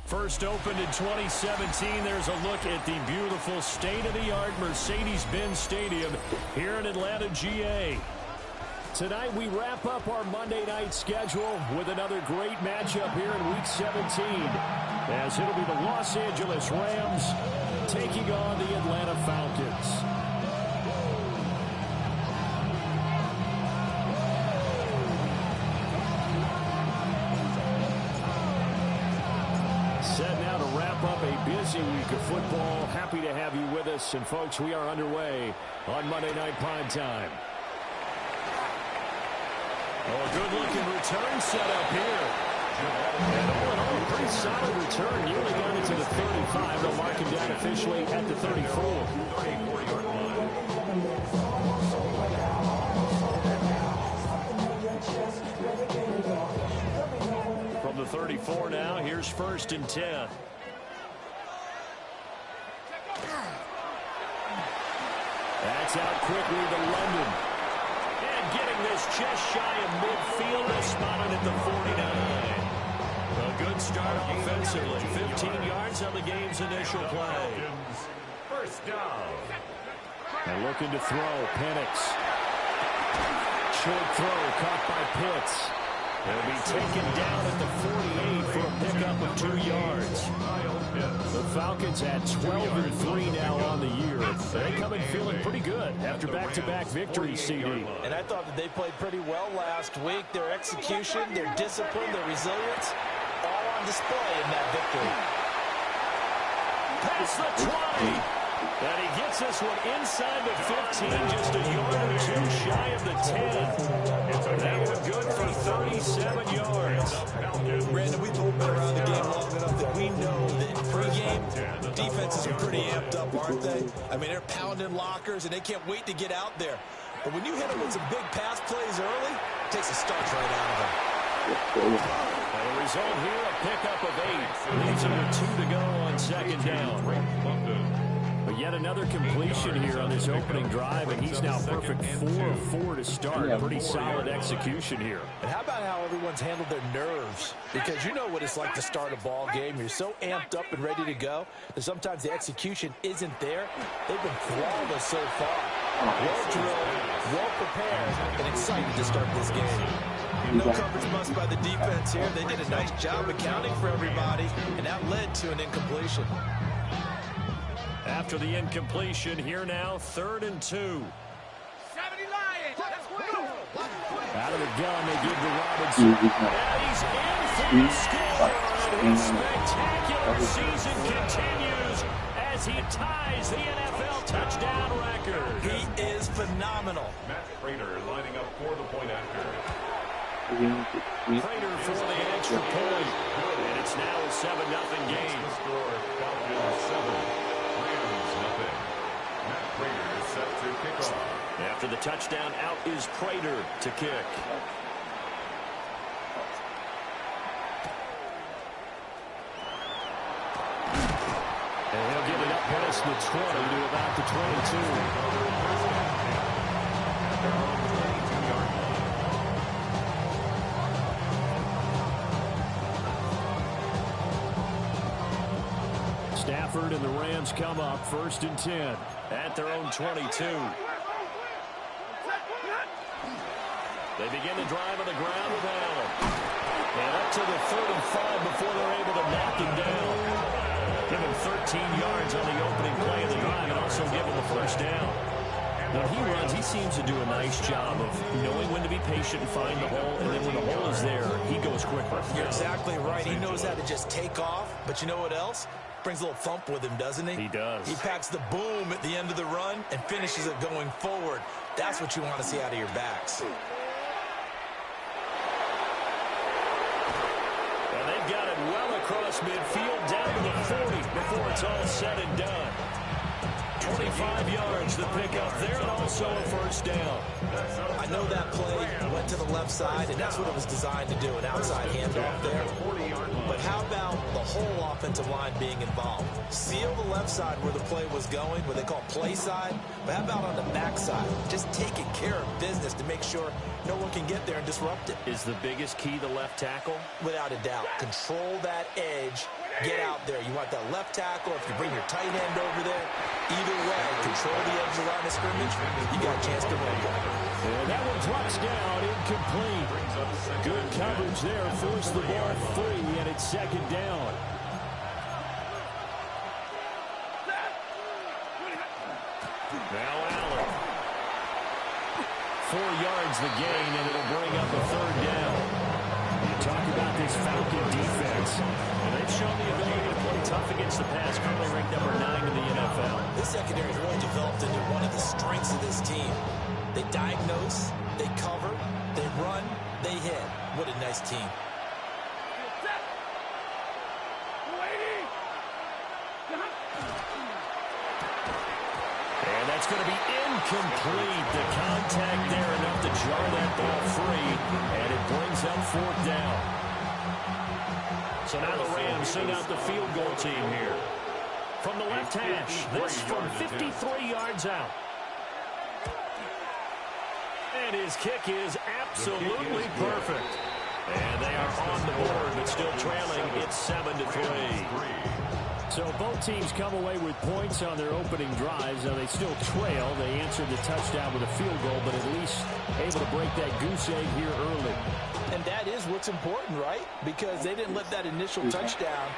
First opened in 2017, there's a look at the beautiful state-of-the-art Mercedes-Benz Stadium here in Atlanta, GA. Tonight we wrap up our Monday night schedule with another great matchup here in Week 17, as it'll be the Los Angeles Rams taking on the Atlanta Falcons. Set now to wrap up a busy week of football. Happy to have you with us. And, folks, we are underway on Monday Night Prime Time. Oh, a good-looking return set up here. And all in all, a pretty solid return. Nearly got it to the 35. They'll mark him down officially at the 34. From the 34 now, here's 1st and 10. That's out quickly to London. And getting this just shy of midfield, spotted at the 49. A good start offensively. 15 yards on the game's initial play. First down. And looking to throw, Penix. Short throw caught by Pitts. He'll be taken down at the 48 for a pickup of 2 yards. The Falcons at 12-3 now on the year. They come in feeling pretty good after back-to-back victories, CD. And I thought that they played pretty well last week. Their execution, their discipline, their resilience, all on display in that victory. Past the 20. And he gets this one inside the 15, just a yard or two shy of the 10. That one good for 37 yards. Brandon, we've all been around the game long enough that we know that pregame, defenses are pretty amped up, aren't they? I mean, they're pounding lockers, and they can't wait to get out there. But when you hit them with some big pass plays early, it takes the starch right out of them. And the result here, a pickup of 8. Leaves him with 2 to go on 2nd down. But yet another completion here on this opening drive, and he's now perfect 4 of 4 to start. Pretty solid execution here. And how about how everyone's handled their nerves? Because you know what it's like to start a ball game. You're so amped up and ready to go that sometimes the execution isn't there. They've been flawless so far. Well drilled, well prepared, and excited to start this game. no coverage must by the defense here. They did a nice job accounting for everybody, and that led to an incompletion. After the incompletion, here now, 3rd and 2. Out of the gun, they give to Robinson. And he's in for the score. And his spectacular season continues as he ties the NFL touchdown record. He is phenomenal. Matt Prater lining up for the point after. Prater for the extra point. And it's now a 7-0 game. The score, Falcons 7, Rams 0. Matt Prater is set to kick off. After the touchdown, out is Prater to kick. And he'll get it up past the 20 to about the 22. Stafford and the Rams come up 1st and 10 at their own 22. They begin to drive on the ground with Allen. And up to the 35 before they're able to knock him down. Give him 13 yards on the opening play of the drive and also give him the 1st down. When he runs, he seems to do a nice job of knowing when to be patient and find the hole, and then when the hole is there, he goes quicker. You're exactly right. He knows how to just take off, but you know what else? Brings a little thump with him, doesn't he? He does. He packs the boom at the end of the run and finishes it going forward. That's what you want to see out of your backs. And they've got it well across midfield, down to the 40 before it's all said and done. 25 yards the pickup there, and also a 1st down. I know that play went to the left side, and that's what it was designed to do, an outside handoff there. But how about the whole offensive line being involved? Seal the left side where the play was going, what they call play side. But how about on the back side? Just taking care of business to make sure no one can get there and disrupt it. Is the biggest key the left tackle? Without a doubt. Control that edge. Get out there. You want that left tackle. If you bring your tight end over there, either way, control the edge of the line of scrimmage, you got a chance to win. And that one drops down, incomplete. Good coverage there, forced the ball free, and it's 2nd down. Now Allen. 4 yards the gain, and it'll bring up a 3rd down. You talk about this Falcon defense, and they've shown the ability to play tough against the pass, currently ranked number 9 in the NFL. This secondary has really developed into one of the strengths of this team. They diagnose, they cover, they run, they hit. What a nice team. And that's going to be incomplete. The contact there enough to jar that ball free, and it brings up 4th down. So now the Rams send out the field goal team here. From the left hash, this from 53 yards out. And his kick is absolutely perfect. And they are on the board, but still trailing. It's 7-3. So both teams come away with points on their opening drives. Now they still trail. They answered the touchdown with a field goal, but at least able to break that goose egg here early. And that is what's important, right? Because they didn't let that initial touchdown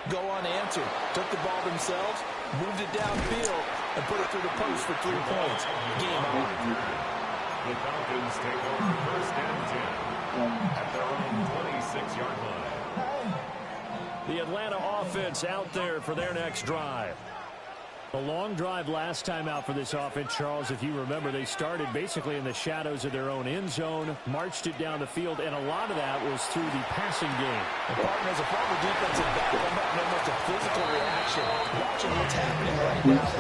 go unanswered. Took the ball themselves, moved it downfield, and put it through the post for 3 points. Game on. The Falcons take over 1st and 10 at their own 26-yard line. The Atlanta offense out there for their next drive. A long drive last time out for this offense, Charles. If you remember, they started basically in the shadows of their own end zone, marched it down the field, and a lot of that was through the passing game. As a former defensive back, I'm not almost a physical reaction. Watching what's happening right now.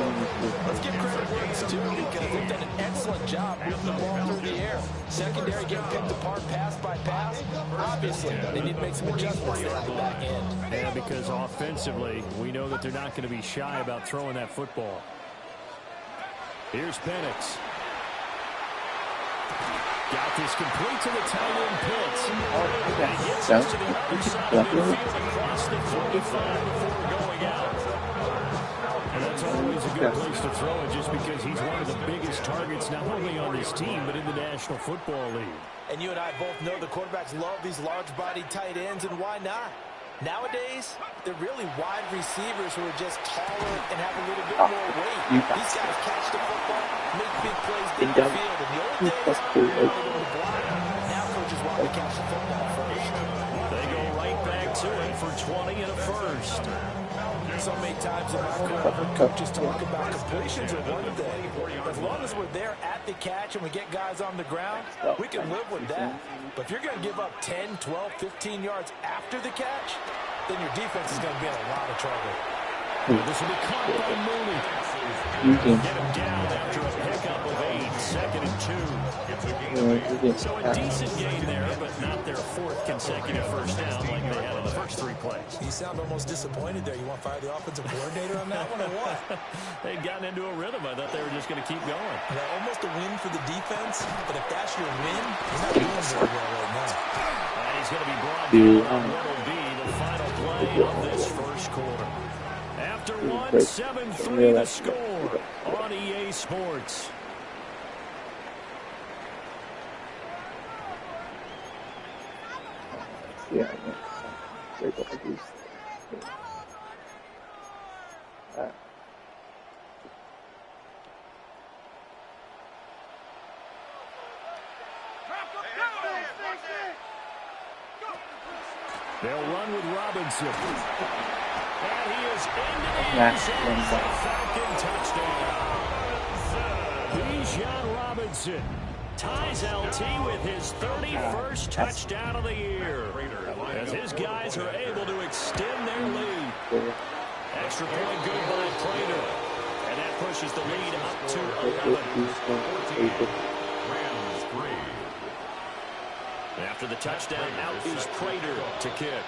Let's give credit where it's due because they've done an excellent job moving the ball through the air. Secondary getting picked apart pass by pass. Obviously, they need to make some adjustments there at the back end. And because offensively, we know that they're not going to be shy about throwing that football. Here's Penix. Got this complete to the tight end Pitts. And he gets us to the other side of midfield across the 45 before going out. And that's always a good favorite place to throw it just because he's one of the biggest targets not only on his team but in the National Football League. And you and I both know the quarterbacks love these large-bodied tight ends, and why not? Nowadays, they're really wide receivers who are just taller and have a little bit more weight. These guys catch the football, make big plays down the field. In the old days, they were able to block. Now coaches want to catch the football first. They go right back to it for 20 and a first. So many times in my career, coaches talk about completions are one thing. As long as we're there at the catch and we get guys on the ground, we can live with that. But if you're going to give up 10, 12, 15 yards after the catch, then your defense is going to be in a lot of trouble. This will be caught by Mooney. Get him down after a pickup of 8, 2nd and 2. So a decent gain there, but not their 4th consecutive first down like they had on the first 3 plays. You sound almost disappointed there. You want to fire the offensive coordinator on that one or what? They'd gotten into a rhythm. I thought they were just going to keep going. Almost a win for the defense, but if that's your win, you're not doing very well right now. And he's going to be brought down on what will be the final play of this first quarter. After 1, 7-3 the score on EA Sports. Yeah, they'll run with Robinson. And he is into the end zone for a Falcon touchdown. Bijan Robinson ties LT with his 31st touchdown of the year, as his guys are able to extend their lead. Extra point good by Prater, and that pushes the lead up to 11. After the touchdown, out is Prater to kick.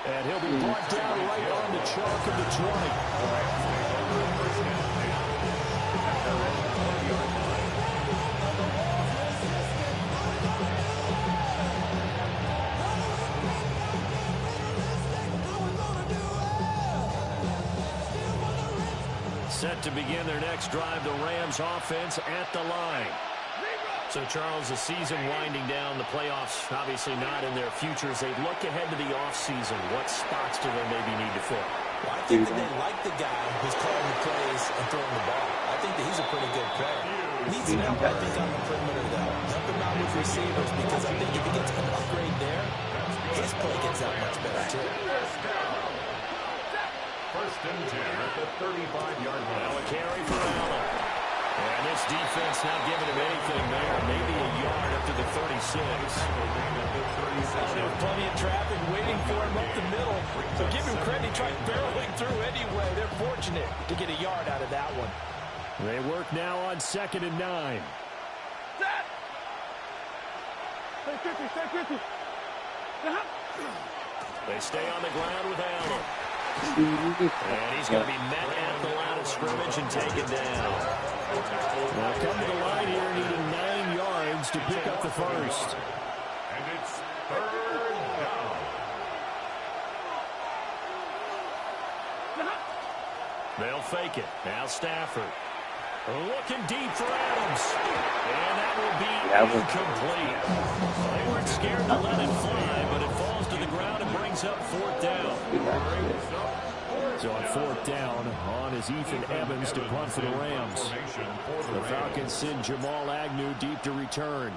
And he'll be brought down right on the chalk of the 20. Set to begin their next drive, the Rams offense at the line. So, Charles, the season winding down, the playoffs obviously not in their futures. They look ahead to the offseason. What spots do they maybe need to fill? Well, I think that they like the guy who's calling the plays and throwing the ball. I think that he's a pretty good player. Needs some help, I think, on the perimeter, though. Help him out with receivers, because I think if he gets an upgrade there, his play gets that much better, too. First and 10 at the 35-yard line. Now a carry for Allen. And this defense not giving him anything there. Maybe a yard up to the 36. There's plenty of traffic waiting for him up the middle. So give him credit. He tried barreling through anyway. They're fortunate to get a yard out of that one. They work now on 2nd and 9. They stay on the ground with Allen. And he's going to be met at the line of scrimmage and taken down. Now come to the line here, needing 9 yards to pick up the first. And it's 3rd down. They'll fake it. Now Stafford. Looking deep for Adams. And that will be incomplete. They weren't scared to let it fly, but it falls to the ground and brings up 4th down. So on 4th down, on is Ethan Evans to punt for the Rams. The Falcons send Jamal Agnew deep to return.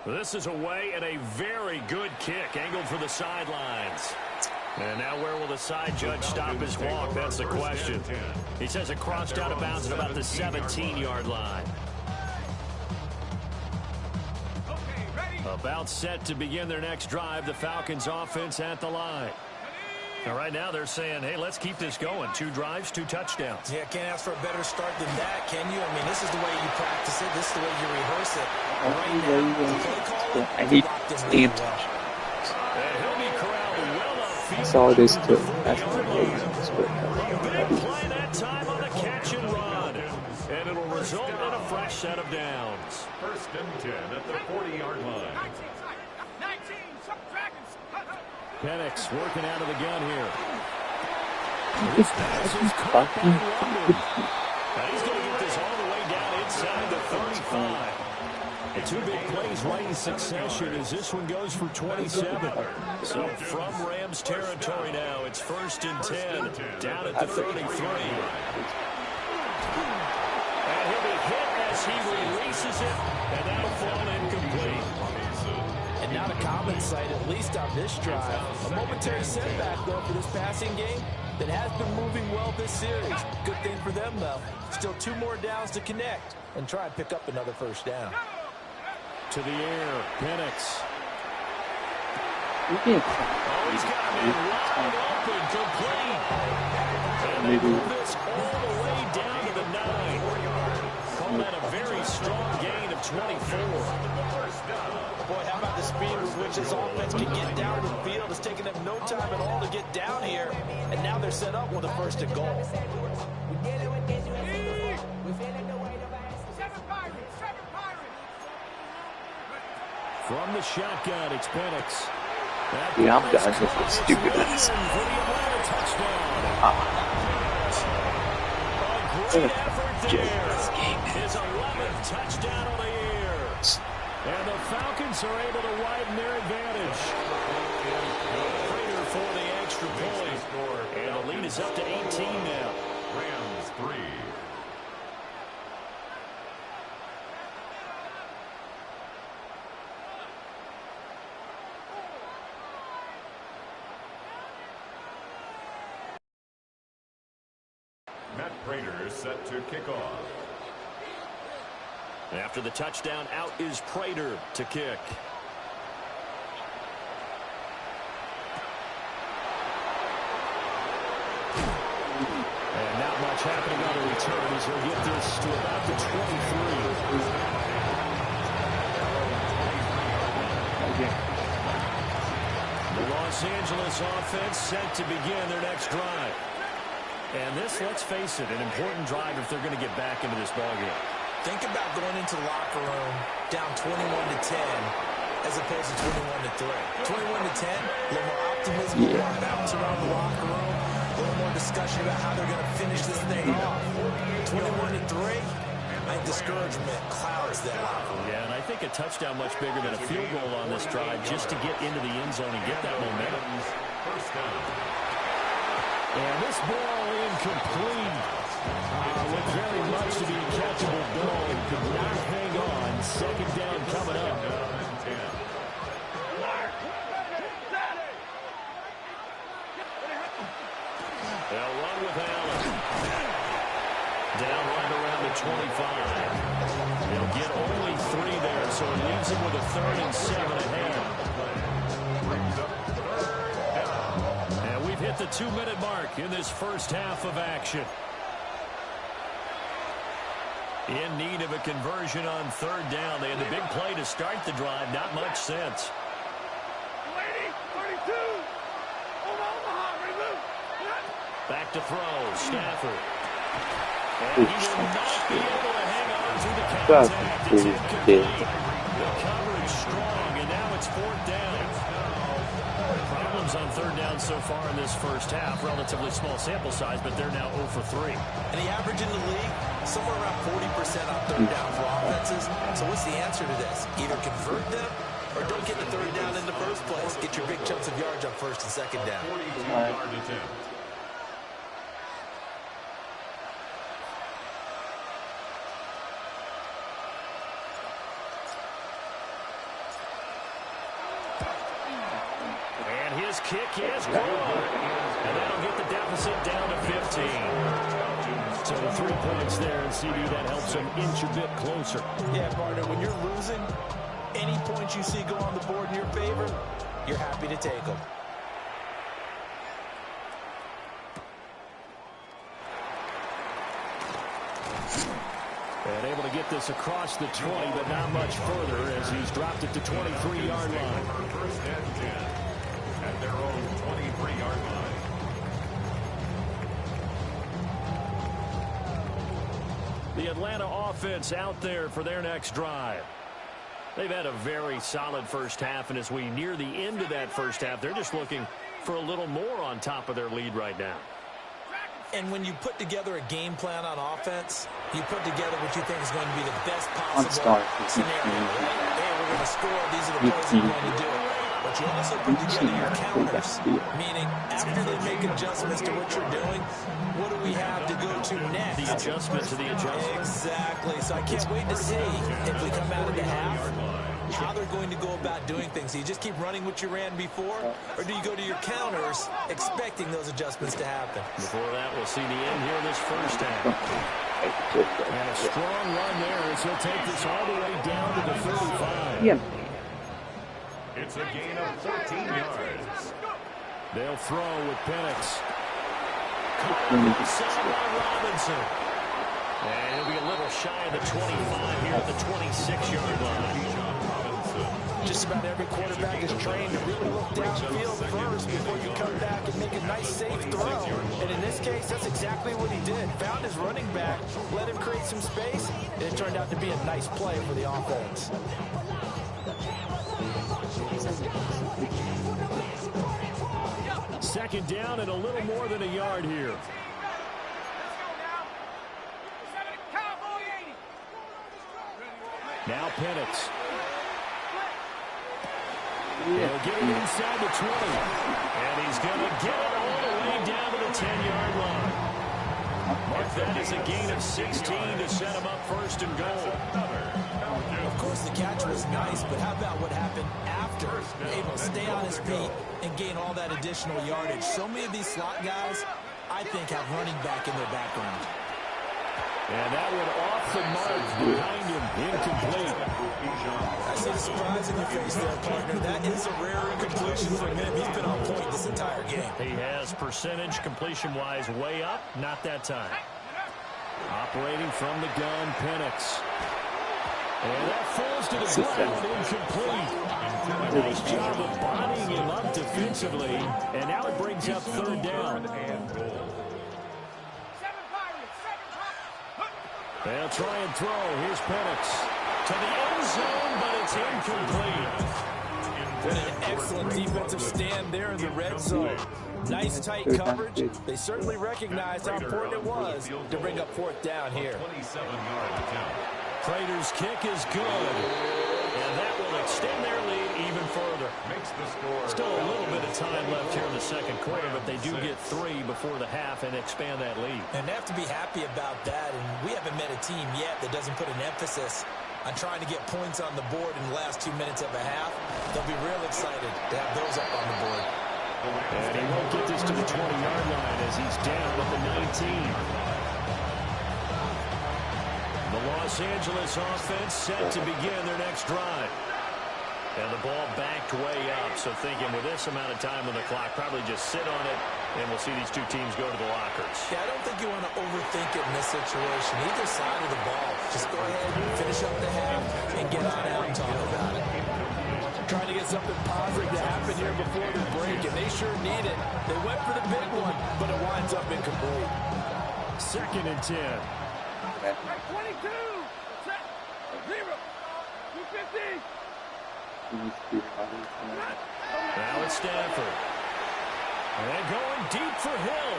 This is away and a very good kick, angled for the sidelines. And now where will the side judge stop his walk? That's the question. He says it crossed out of bounds at about the 17-yard line. About set to begin their next drive, the Falcons offense at the line. Now, right now they're saying, hey, let's keep this going. 2 drives, 2 touchdowns. Yeah, can't ask for a better start than that, can you? I mean, this is the way you practice it. This is the way you rehearse it. Right now, the play caller, I hate stand. I saw this too. That's a big play that time on the catch and run. And it'll result in a fresh set of downs. First and 10 at the 40-yard line. Penix working out of the gun here. This pass is fucking He's going to get this all the way down inside the 35. And two big plays right in succession as this one goes for 27. So from Rams territory now, it's first and 10 down at the 33. And he'll be hit as he releases it, and that'll fall incomplete. And not a common sight, at least on this drive. A momentary setback, though, for this passing game that has been moving well this series. Good thing for them, though. Still 2 more downs to connect and try and pick up another first down. To the air, Penix. Okay. Oh, he's got him wide open, complete. And they move this all the way down to the 9. Call that a very strong gain of 24. Boy, how about the speed with which this offense can get down the field? It's taken them no time at all to get down here, and now they're set up with a first and goal. From the shotgun, it's Penix. Yeah, I'm done with this stupidness. Great effort there. His 11th touchdown on the year. And the Falcons are able to widen their advantage. Prater for the extra point. And the lead is up to 18 now. Rams 3. Matt Prater set to kick off. After the touchdown, out is Prater to kick. And not much happening on the return as he'll get this to about the 23. The Los Angeles offense set to begin their next drive. And this, let's face it, an important drive if they're going to get back into this ballgame. Think about going into the locker room down 21-10 as opposed to 21-3. 21-10, a little more optimism, a little more bounce around the locker room, a little more discussion about how they're going to finish this thing off. 21-3, I think discouragement clouds that locker room. Yeah, and I think a touchdown much bigger than a field goal on this drive just to get into the end zone and get that momentum. First down. And this ball incomplete. With very much to be a catchable ball and could not hang on. Second down coming up. They'll run with Allen. Down right around the 25. They'll get only 3 there, so it leaves them with a 3rd and 7 ahead. And we've hit the 2-minute mark in this first half of action. In need of a conversion on 3rd down. They had the big play to start the drive. Not much sense. Back to throw. Stafford. And he will not be able to hang on to the contact. It's incomplete. The coverage strong, and now it's 4th down. Problems on 3rd down so far in this first half. Relatively small sample size, but they're now 0 for 3. And the average in the league, somewhere around 40% on 3rd down for offenses. So what's the answer to this? Either convert them or don't get the 3rd down in the first place. Get your big chunks of yards on 1st and 2nd down. 42-yard attempt. His kick is good. And that'll get the deficit down to 15. So 3 points there, and CD, that helps him inch a bit closer. Yeah, partner, when you're losing, any points you see go on the board in your favor, you're happy to take them. And able to get this across the 20, but not much further as he's dropped it to 23-yard line. First and 10 at their own 23-yard line. The Atlanta offense out there for their next drive. They've had a very solid first half, and as we near the end of that first half, they're just looking for a little more on top of their lead right now. And when you put together a game plan on offense, you put together what you think is going to be the best possible scenario. Right? Hey, we're going to score. These are the plays we're going to do. But you also put together your counters, meaning after they make adjustments to what you're doing, what do we have to go to next? The adjustment to the adjustment. Exactly. So I can't wait to see if we come out of the half, how they're going to go about doing things. Do you just keep running what you ran before, or do you go to your counters expecting those adjustments to happen? Before that, we'll see the end here in this first half. And a strong run there as he'll take this all the way down to the 35. Yeah. It's a gain of 14 yards. They'll throw with Penix. Caught inside by Robinson. And he'll be a little shy of the 25 here at the 26-yard line. Just about every quarterback is trained to really look downfield first before you come back and make a nice, safe throw. And in this case, that's exactly what he did. Found his running back, let him create some space, and it turned out to be a nice play for the offense. Second down and a little more than a yard here. Now Penix. He'll get it inside the 20. And he's going to get it all the way down to the 10-yard line. Mark that as a gain of 16 to set him up first and goal. Of course, the catch was nice, but how about what happened after? Able to stay on his feet and gain all that additional yardage. So many of these slot guys, I think, have running back in their background. And that one off the mark behind him, incomplete. I see the surprise in your face there, partner. That is a rare incompletion for him. He's been on point this entire game. He has percentage completion-wise way up, not that time. Operating from the gun, Penix. And that falls to the ground, incomplete. A nice job of bodying him up defensively, and now it brings up third down. They'll try and throw. Here's Penix to the end zone, but it's incomplete. What an excellent defensive stand there in the red zone. Nice tight coverage. They certainly recognized how important it was to bring up fourth down here. 27-yard attempt. Prater's kick is good, and that will extend their lead even further. Makes the score. Still a little bit of time left here in the second quarter, but they do get 3 before the half and expand that lead. And they have to be happy about that, and we haven't met a team yet that doesn't put an emphasis on trying to get points on the board in the last 2 minutes of a half. They'll be real excited to have those up on the board. And he won't get this to the 20-yard line as he's down at the 19. The Los Angeles offense set to begin their next drive. And the ball backed way up, so thinking with this amount of time on the clock, probably just sit on it, and we'll see these two teams go to the lockers. Yeah, I don't think you want to overthink it in this situation. Either side of the ball, just go ahead, finish up the half, and get on out and talk about it. Trying to get something positive to happen here before the break, and they sure need it. They went for the big one, but it winds up incomplete. Second and 10. 22, 0, 250. Now it's Stafford. And going deep for Hill.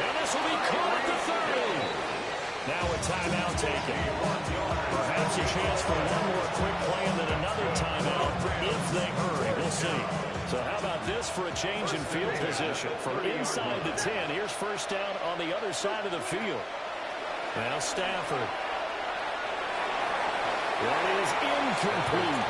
And this will be caught at the 30. Now a timeout taken. Perhaps a chance for one more quick play and then another timeout if they hurry. We'll see. So how about this for a change in field position? From inside the 10, here's first down on the other side of the field. Now Stafford. That is incomplete.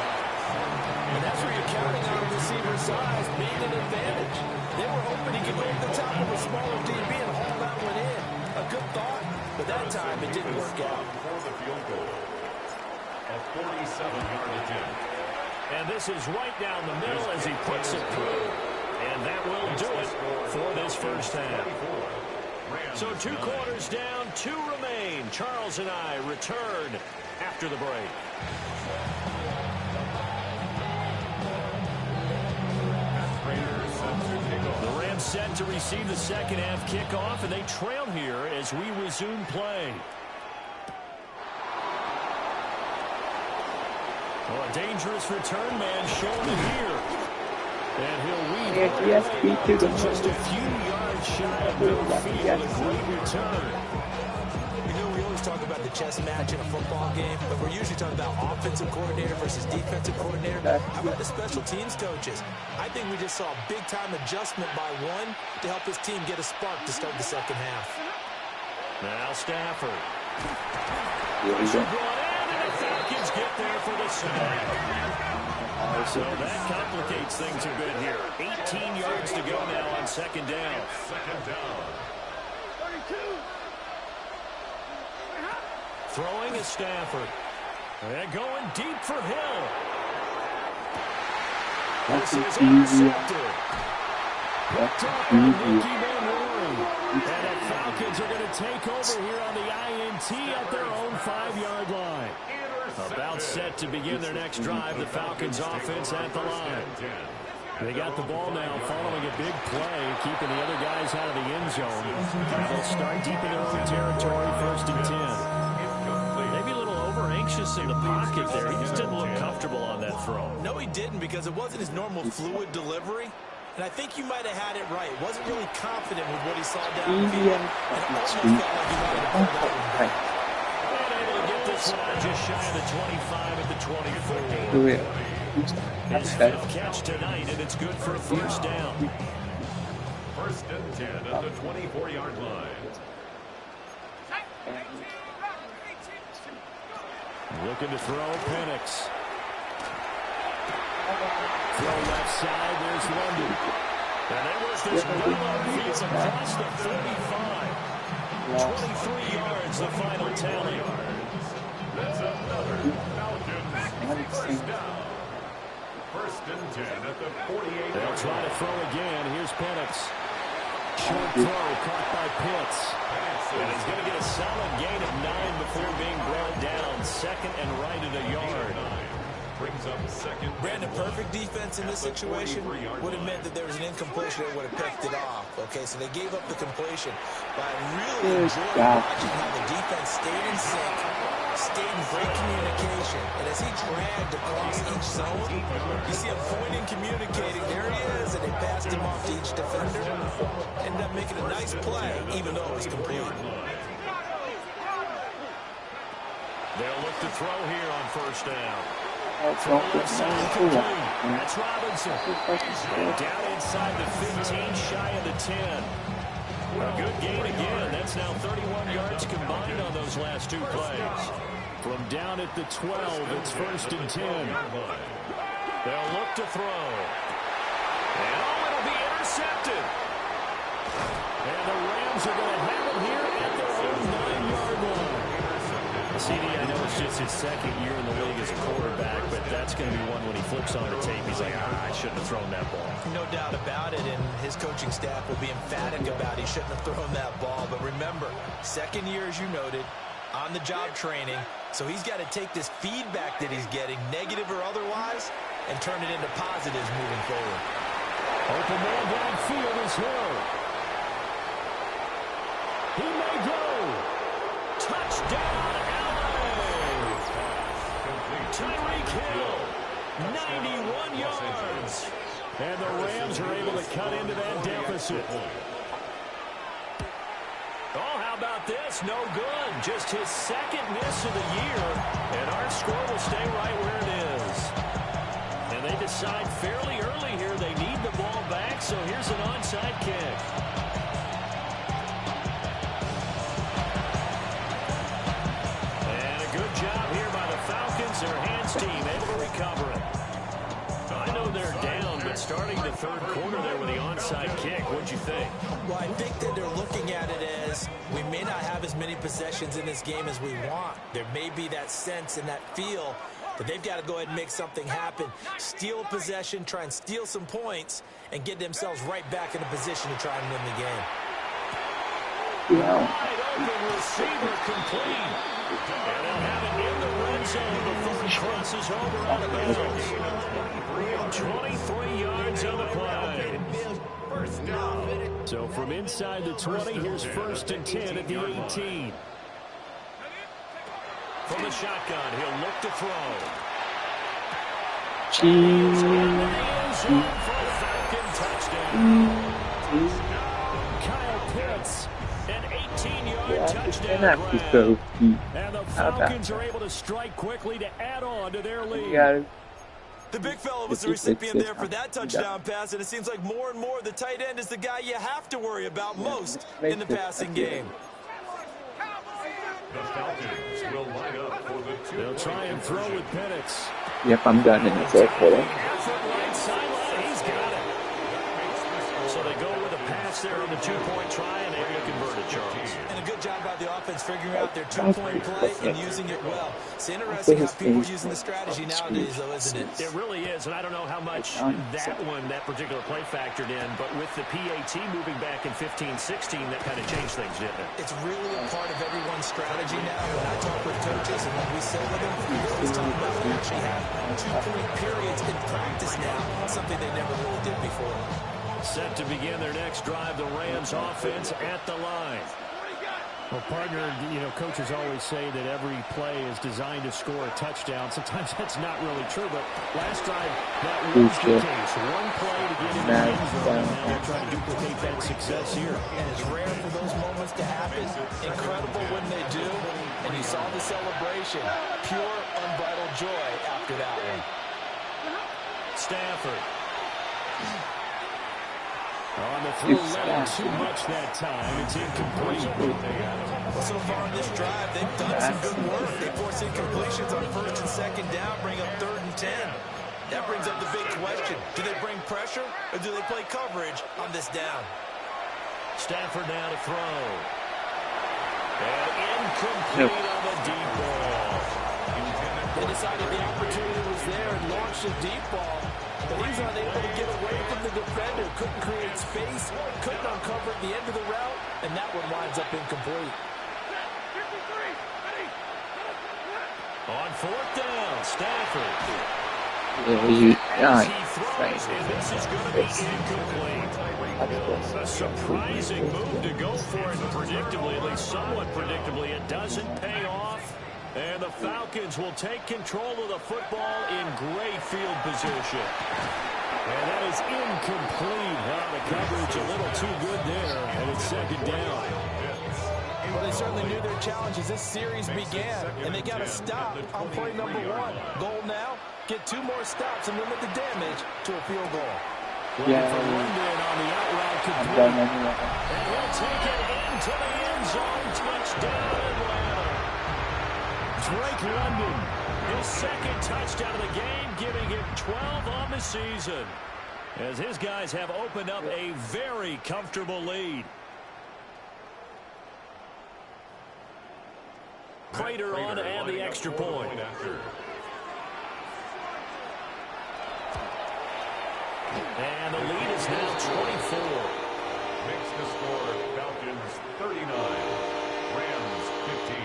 And that's where you're counting on a receiver's size being an advantage. They were hoping he could go over the top of a smaller DB and haul that one in. A good thought, but that time it didn't work out. For the field goal. A 47-yard attempt. And this is right down the middle as he puts it through. And that will do it for this first half. So 2 quarters down, 2 remain. Charles and I return after the break. The Rams set to receive the second half kickoff, and they trail here as we resume play. Oh, a dangerous return man shown here. And he'll weave to just a few yards shy of midfield. A great return. You know, we always talk about the chess match in a football game, but we're usually talking about offensive coordinator versus defensive coordinator. How about the special teams coaches? I think we just saw a big-time adjustment by one to help his team get a spark to start the second half. Now Stafford. Pressure brought in, and the Falcons get there for the sack. So that complicates things a bit here. 18 yards to go now on second down. Second down. 32. Throwing is Stafford. And going deep for Hill. This is intercepted. Picked up on Ricky Van Rory. And the Falcons are going to take over here on the INT at their own 5-yard line. About set to begin their next drive, the Falcons offense at the line. They got the ball now following a big play, keeping the other guys out of the end zone. They'll start deep in their own territory, 1st and 10. Maybe a little over-anxious in the pocket there. He just didn't look comfortable on that throw. No, he didn't, because it wasn't his normal fluid delivery. And I think you might have had it right. Wasn't really confident with what he saw downfield. And it almost felt like he wanted to pull that one back. This one just shy of the 25 at the 24. His 5th catch tonight, and it's good for a first down. 1st and 10 at the 24-yard line. Looking to throw, Penix. Throw left side, there's London. And there was this run field across the 35. 23 yards, the final tally. That's another Falcons first down. 1st and 10 at the 48. They'll try to throw again. Here's Penix. Short throw caught by Pitts. And he's going to get a solid gain of 9 before being brought down. 2nd and right at a yard. Brings up 2nd. Brandon, perfect defense in this situation would have meant that there was an incompletion that would have picked it off. Okay, so they gave up the completion. But I really enjoyed watching how the defense stayed in sync, stayed in great communication. And as he dragged across each zone, you see him pointing, communicating. There he is, and they passed him off to each defender. Ended up making a nice play, even though it was complete. They'll look to throw here on 1st down. That's Robinson. Down inside the 15, shy of the 10. A good gain again. That's now 31 yards combined on those last 2 plays. From down at the 12, it's 1st and 10. They'll look to throw. And it'll be intercepted. And the Rams are going to have it here at their own 9-yard line. CD, I know it's just his 2nd year in the league as a quarterback, but that's going to be one when he flips on the tape. He's like, I shouldn't have thrown that ball. No doubt about it, and his coaching staff will be emphatic about he shouldn't have thrown that ball. But remember, 2nd year, as you noted, on-the-job training, so he's got to take this feedback that he's getting, negative or otherwise, and turn it into positives moving forward. Open man downfield is Hill. He may go. Touchdown, Tyreek Hill, 91 yards. And the Rams are able to cut into that deficit. Oh, how about this? No good. Just his 2nd miss of the year. And our score will stay right where it is. And they decide fairly early here they need the ball back, so here's an onside kick. Their hands team able to recover it. I know they're down, but starting the 3rd quarter there with the onside kick, what'd you think? Well, I think that they're looking at it as we may not have as many possessions in this game as we want. There may be that sense and that feel that they've got to go ahead and make something happen. Steal a possession, try and steal some points, and get themselves right back in a position to try and win the game. Wide open receiver complete. And they'll have it in the red zone before he crosses over out of bounds. 23 yards on the play. First down. So from inside the 20, here's 1st and 10 at the 18. From the shotgun, he'll look to throw. Into the end zone for a Falcon touchdown. Kyle Pitts, an 18-yard touchdown grab. And the Falcons are able to strike quickly to add on to their lead. The big fella was the recipient there for that touchdown pass, and it seems like more and more the tight end is the guy you have to worry about most in the passing game. The Falcons will line up for the 2-point. They'll try and throw with Penix. Yep, I'm done in the third quarter. Right sideline, he's got it. So they go with a pass there on the 2-point try and able to convert it, Charles. And a good job by the offense figuring out their 2-point play and using it well. It's interesting how people are using the strategy nowadays, though, isn't it? It really is, and I don't know how much that particular play factored in, but with the PAT moving back in 15-16, that kind of changed things, didn't it? It's really a part of everyone's strategy now. When I talk with coaches and when we sit with them, we always talk about we actually have 2-point periods in practice now, something they never really did before. Set to begin their next drive, the Rams offense at the line. Well, partner, coaches always say that every play is designed to score a touchdown. Sometimes that's not really true, but last drive, that was the case. One play to get into the end zone, and now they're trying to duplicate that success here. And it's rare for those moments to happen. Incredible when they do. And you saw the celebration. Pure, unbridled joy after that one. Stafford. On the throw lane, too much that time. It's incomplete. Well, so far in this drive, they've done some good work. They force incompletions on 1st and 2nd down, bring up 3rd and 10. That brings up the big question. Do they bring pressure, or do they play coverage on this down? Stafford now to throw. And incomplete on the deep ball. They decided the opportunity was there and launched a deep ball. But he's unable to get away from the defender. Couldn't create space. Couldn't uncover at the end of the route. And that one winds up incomplete. On 4th down, Stafford. Yeah, He throws, and this is going to be incomplete. A surprising move to go for it predictably, at least somewhat predictably. It doesn't pay off. And the Falcons will take control of the football in great field position. And that is incomplete. Wow, the coverage a little too good there, and it's 2nd down. Well, they certainly knew their challenge as this series began, and they got a stop on play number 1. Goal now, get 2 more stops and limit the damage to a field goal. Yeah, London on the out route complete. And he'll take it into the end zone. Touchdown, Atlanta. Drake London, his 2nd touchdown of the game, giving him 12 on the season, as his guys have opened up a very comfortable lead. Prater on to add the extra point. And the lead is now 24. Makes the score Falcons 39, Rams 15.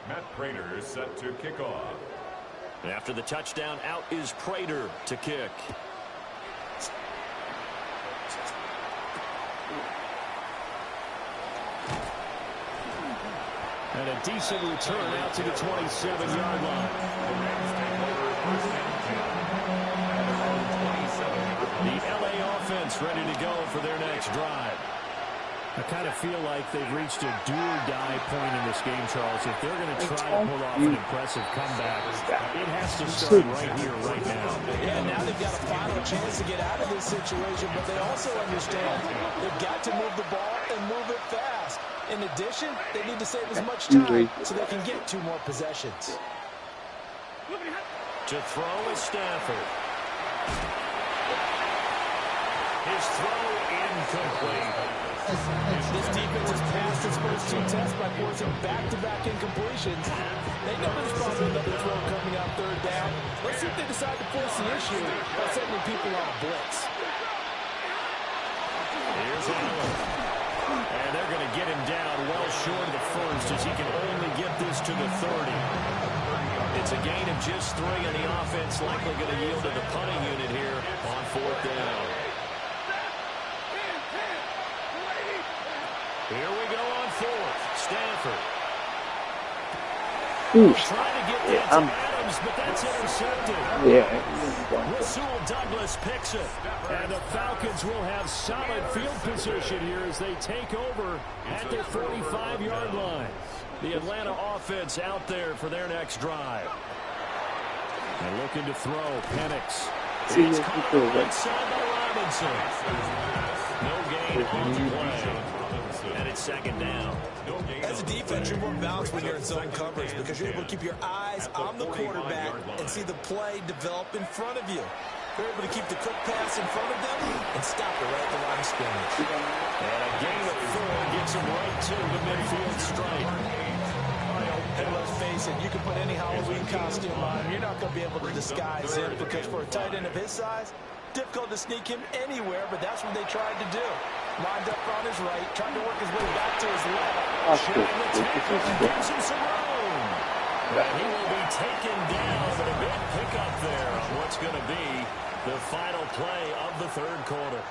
Matt Prater is set to kick off. After the touchdown, out is Prater to kick. And a decent return out to the 27-yard line. The LA offense ready to go for their next drive. I kind of feel like they've reached a do-or-die point in this game, Charles. If they're going to try to pull off an impressive comeback, it has to start right here, right now. Yeah, now they've got a final chance to get out of this situation, but they also understand they've got to move the ball and move it fast. In addition, they need to save as much time so they can get 2 more possessions. To throw is Stafford. His throw incomplete. This defense has passed its first 2 tests by forcing back-to-back incompletions. They know there's probably another throw coming out 3rd down. Let's see if they decide to force the issue by sending people on a blitz. Here's Allen. And they're going to get him down well short of the first as he can only get this to the 30. It's a gain of just 3, and the offense likely going to yield to the punting unit here on 4th down. Here we go on 4th. Stanford. Trying to get that to Adams, but that's intercepted. Rasul Douglas picks it. And the Falcons will have solid field position here as they take over at their 45-yard line. The Atlanta offense out there for their next drive. And looking to throw, Penix. It's caught right side by Robinson. No gain on the play. And it's 2nd down. As a defense, you're more balanced when you're in zone coverage because you're able to keep your eyes on the quarterback and see the play develop in front of you. You're able to keep the quick pass in front of them and stop it right at the line of scrimmage. And a gain of 4 gets him right to the midfield stripe. And let's face it, you can put any Halloween costume on. You're not going to be able to disguise him because for a tight end of his size, difficult to sneak him anywhere, but that's what they tried to do. Lined up on his right, trying to work his way back to his left. Gives him some room. And he will be taken down, but a big pickup there on what's going to be the final play of the 3rd quarter.